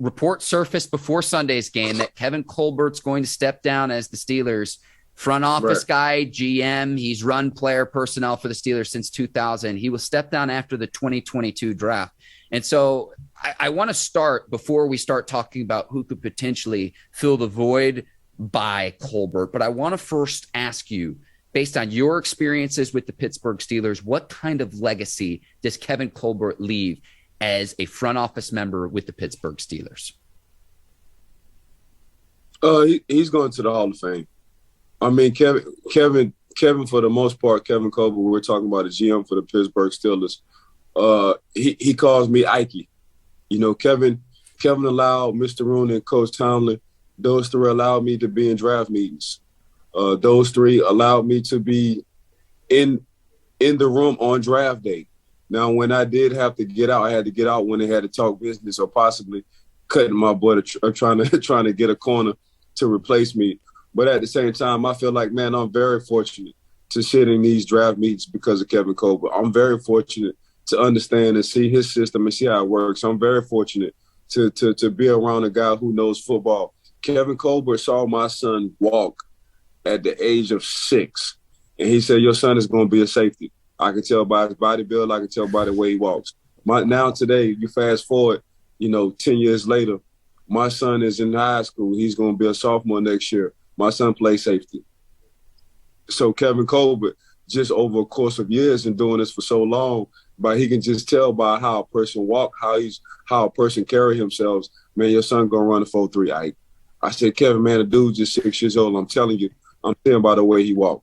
report surfaced before Sunday's game that Kevin Colbert's going to step down as the Steelers front office guy, GM. He's run player personnel for the Steelers since 2000. He will step down after the 2022 draft. And so I want to start, before we start talking about who could potentially fill the void by Colbert, but I want to first ask you, based on your experiences with the Pittsburgh Steelers, what kind of legacy does Kevin Colbert leave as a front office member with the Pittsburgh Steelers? He's going to the Hall of Fame. I mean, Kevin, for the most part, Kevin Colbert, we're talking about a GM for the Pittsburgh Steelers. He calls me Ikey. You know, Kevin allowed Mr. Rooney and Coach Tomlin, those three allowed me to be in draft meetings. Those three allowed me to be in the room on draft day. Now, when I did have to get out, I had to get out when they had to talk business or possibly cutting my butt or trying to get a corner to replace me. But at the same time, I feel like, man, I'm very fortunate to sit in these draft meetings because of Kevin Colbert. I'm very fortunate to understand and see his system and see how it works. I'm very fortunate to be around a guy who knows football. Kevin Colbert saw my son walk at the age of 6, and he said, your son is going to be a safety. I can tell by his body build. I can tell by the way he walks. Now today, you fast forward, 10 years later, my son is in high school. He's going to be a sophomore next year. My son plays safety. So Kevin Colbert, just over a course of years and doing this for so long, but he can just tell by how a person walk, how a person carry himself. Man, your son going to run a 4.3. I said, Kevin, man, the dude's just 6 years old. I'm telling you, I'm saying by the way he walk.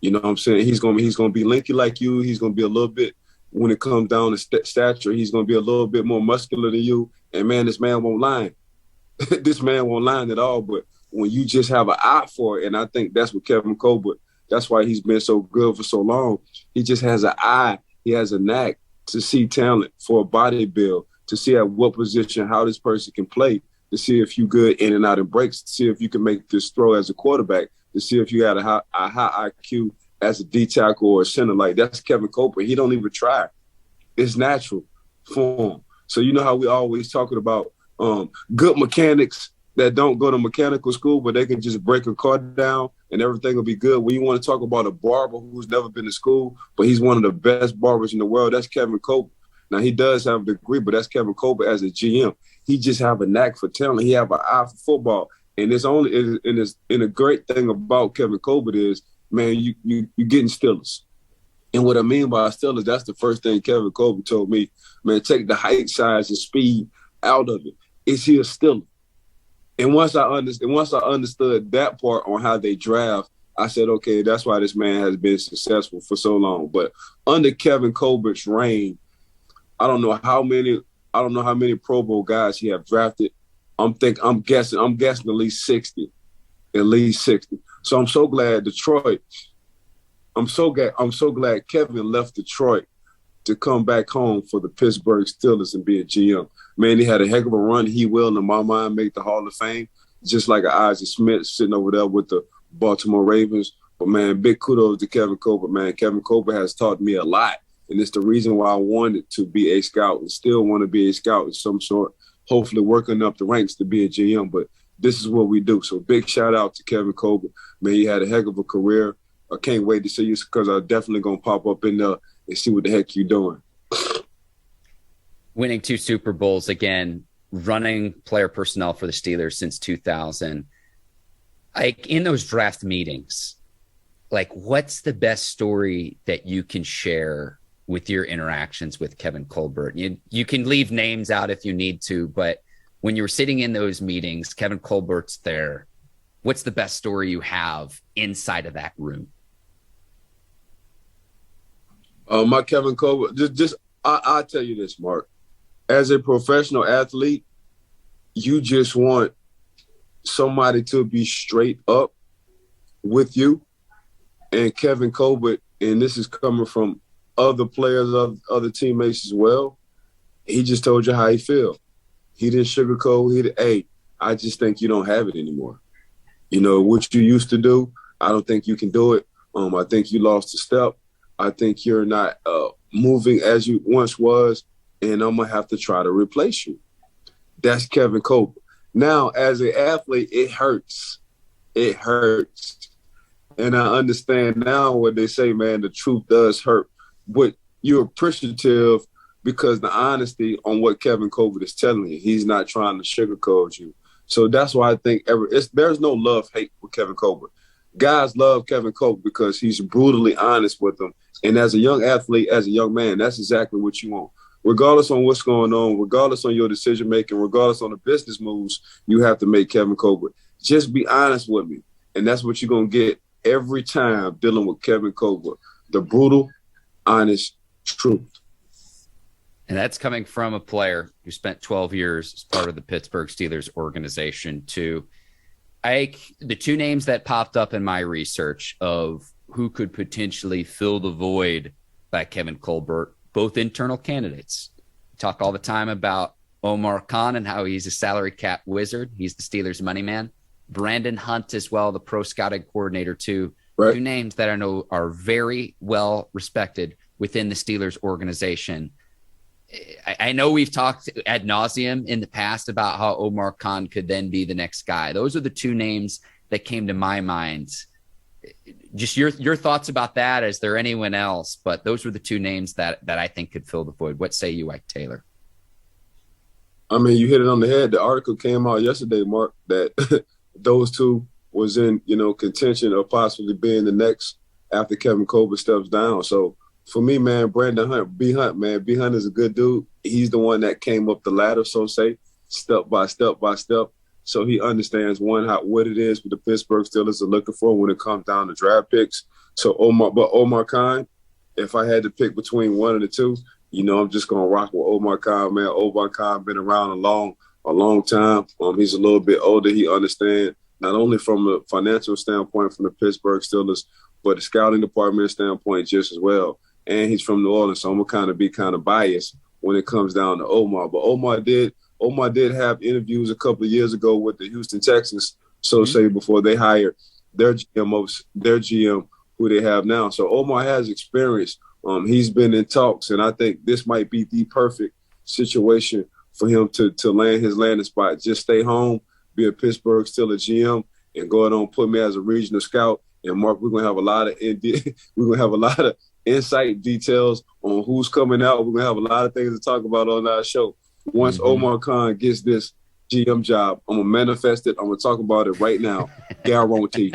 You know what I'm saying? He's gonna be lanky like you. He's gonna be a little bit, when it comes down to stature, he's gonna be a little bit more muscular than you. And man, this man won't lie. This man won't lie at all. But when you just have an eye for it, and I think that's what Kevin Colbert, that's why he's been so good for so long. He just has an eye. He has a knack to see talent for a body build, to see at what position, how this person can play, to see if you good in and out of breaks, to see if you can make this throw as a quarterback, to see if you got a high IQ as a D tackle or a center. Like, that's Kevin Colbert. He don't even try. It's natural for him. So you know how we always talking about good mechanics that don't go to mechanical school, but they can just break a car down and everything will be good. When you want to talk about a barber who's never been to school, but he's one of the best barbers in the world, that's Kevin Colbert. Now, he does have a degree, but that's Kevin Colbert as a GM. He just have a knack for talent. He have an eye for football. And a great thing about Kevin Colbert is, man, you getting Steelers. And what I mean by Steelers, that's the first thing Kevin Colbert told me. Man, take the height, size, and speed out of it. Is he a Steeler? And once I understood that part on how they draft, I said, okay, that's why this man has been successful for so long. But under Kevin Colbert's reign, I don't know how many Pro Bowl guys he have drafted. I'm guessing at least 60. At least 60. So I'm so glad Detroit. I'm so glad Kevin left Detroit to come back home for the Pittsburgh Steelers and be a GM. Man, he had a heck of a run. He will, in my mind, make the Hall of Fame, just like Isaac Smith sitting over there with the Baltimore Ravens. But, man, big kudos to Kevin Colbert, man. Kevin Colbert has taught me a lot, and it's the reason why I wanted to be a scout and still want to be a scout of some sort, hopefully working up the ranks to be a GM. But this is what we do. So big shout out to Kevin Colbert. Man, he had a heck of a career. I can't wait to see you because I'm definitely going to pop up in there and see what the heck you're doing. Winning 2 Super Bowls, again, running player personnel for the Steelers since 2000. Like, in those draft meetings, like, what's the best story that you can share with your interactions with Kevin Colbert? You can leave names out if you need to, but when you're sitting in those meetings, Kevin Colbert's there. What's the best story you have inside of that room? My Kevin Colbert, I'll tell you this, Mark. As a professional athlete, you just want somebody to be straight up with you. And Kevin Colbert, and this is coming from other players, other teammates as well, he just told you how he feel. He didn't sugarcoat. Hey, I just think you don't have it anymore. You know, what you used to do, I don't think you can do it. I think you lost a step. I think you're not moving as you once was, and I'm going to have to try to replace you. That's Kevin Colbert. Now, as an athlete, it hurts. It hurts. And I understand now what they say, man, the truth does hurt. But you're appreciative because the honesty on what Kevin Colbert is telling you. He's not trying to sugarcoat you. So that's why I think there's no love-hate with Kevin Colbert. Guys love Kevin Colbert because he's brutally honest with them. And as a young athlete, as a young man, that's exactly what you want. Regardless on what's going on, regardless on your decision-making, regardless on the business moves you have to make, Kevin Colbert, just be honest with me. And that's what you're going to get every time dealing with Kevin Colbert, the brutal, honest truth. And that's coming from a player who spent 12 years as part of the Pittsburgh Steelers organization too. The two names that popped up in my research of who could potentially fill the void by Kevin Colbert, both internal candidates. We talk all the time about Omar Khan and how he's a salary cap wizard. He's the Steelers' money man. Brandon Hunt as well, the pro scouting coordinator too. Right. Two names that I know are very well respected within the Steelers organization. I know we've talked ad nauseum in the past about how Omar Khan could then be the next guy. Those are the two names that came to my mind. Just your thoughts about that. Is there anyone else? But those were the two names that I think could fill the void. What say you, Ike Taylor? I mean, you hit it on the head. The article came out yesterday, Mark, that those two was in, contention of possibly being the next after Kevin Colbert steps down. So for me, man, Brandon Hunt, B Hunt, man, B Hunt is a good dude. He's the one that came up the ladder, so say, step by step by step. So he understands what it is what the Pittsburgh Steelers are looking for when it comes down to draft picks. So Omar Khan, if I had to pick between one of the two, I'm just gonna rock with Omar Khan, man. Omar Khan been around a long time. He's a little bit older. He understands not only from a financial standpoint from the Pittsburgh Steelers, but the scouting department standpoint just as well. And he's from New Orleans, so I'm gonna be biased when it comes down to Omar. But Omar did have interviews a couple of years ago with the Houston Texans, say before they hired their GM who they have now. So Omar has experience. He's been in talks, and I think this might be the perfect situation for him to land his landing spot. Just stay home, be a Pittsburgh Steelers GM, and go ahead and put me as a regional scout. And Mark, we're gonna have a lot of insight details on who's coming out. We're gonna have a lot of things to talk about on our show. Once Omar Khan gets this GM job, I'm gonna manifest it. I'm gonna talk about it right now. Guarantee.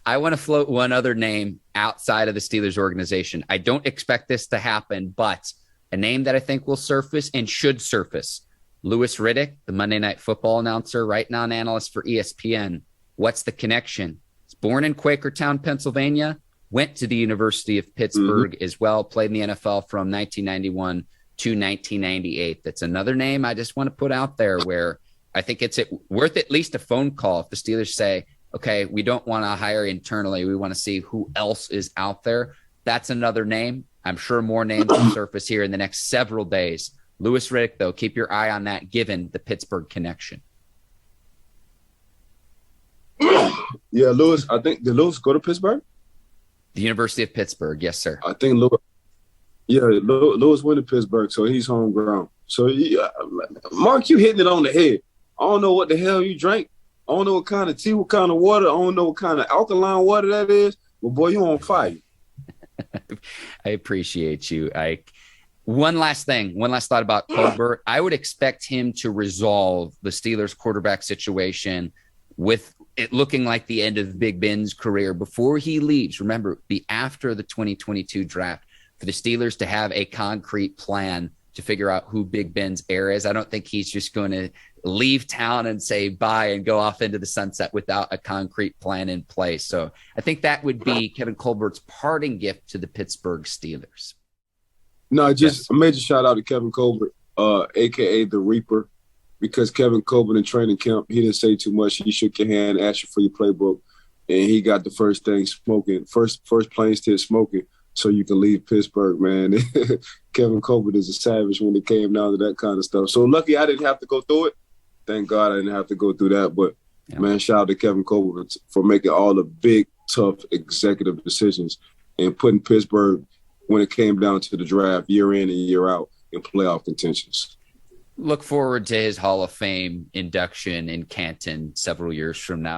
I want to float one other name outside of the Steelers organization. I don't expect this to happen, but a name that I think will surface and should surface. Louis Riddick, the Monday Night Football announcer, right now an analyst for ESPN. What's the connection? He's born in Quakertown, Pennsylvania, went to the University of Pittsburgh as well, played in the NFL from 1991 to 1998. That's another name I just want to put out there where I think it's worth at least a phone call if the Steelers say, okay, we don't want to hire internally. We want to see who else is out there. That's another name. I'm sure more names will surface here in the next several days. Louis Riddick, though, keep your eye on that given the Pittsburgh connection. Yeah, Louis, I think, did Louis go to Pittsburgh? The University of Pittsburgh, yes, sir. I think Louis went to Pittsburgh, so he's homegrown. So, Mark, you hitting it on the head. I don't know what the hell you drank. I don't know what kind of tea, what kind of water. I don't know what kind of alkaline water that is. But, boy, you on fire. I appreciate you, Ike. One last thought about Colbert. I would expect him to resolve the Steelers quarterback situation with it looking like the end of Big Ben's career before he leaves. Remember, be after the 2022 draft for the Steelers to have a concrete plan to figure out who Big Ben's heir is. I don't think he's just going to leave town and say bye and go off into the sunset without a concrete plan in place. So I think that would be Kevin Colbert's parting gift to the Pittsburgh Steelers. No, just a major shout out to Kevin Colbert, a.k.a. The Reaper, because Kevin Colbert in training camp, he didn't say too much. He shook your hand, asked you for your playbook, and he got the first thing smoking, first planes to smoking, so you can leave Pittsburgh, man. Kevin Colbert is a savage when it came down to that kind of stuff. So lucky I didn't have to go through it. Thank God I didn't have to go through that. But, man, shout out to Kevin Colbert for making all the big, tough executive decisions and putting Pittsburgh, when it came down to the draft, year in and year out, in playoff contentions. Look forward to his Hall of Fame induction in Canton several years from now.